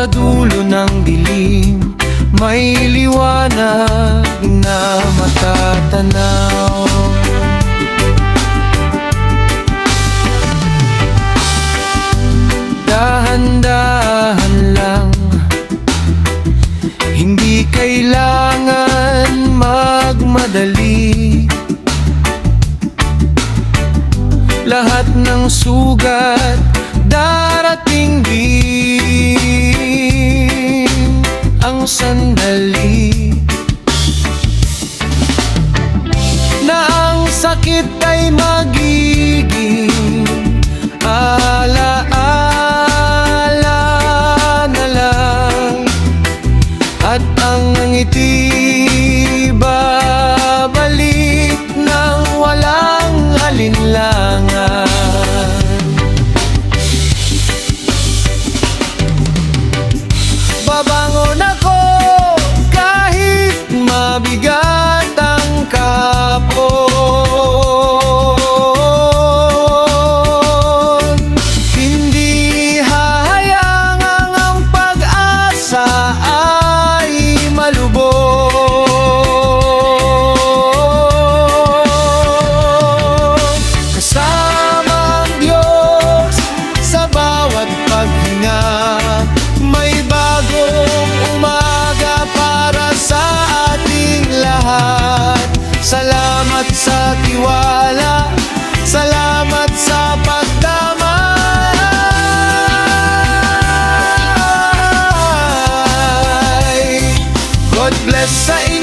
sa dulo ng dilim, may liwanag na matatanaw. Dahan-dahan lang, hindi kailangan magmadali. Lahat ng sugat darating din ang sandali na ang sakit ay magiging alaala na lang, at ang ngiti babalik ng walang alinlangan. Babangon ako kahit mabigat ang kapon. Hindi hahayaan ang pag-asa ay malubog. Kasama ang Diyos sa bawat paghinga, may bagong umaga para sa ating lahat. Salamat sa tiwala, salamat sa pagdamay. God bless sa inyo.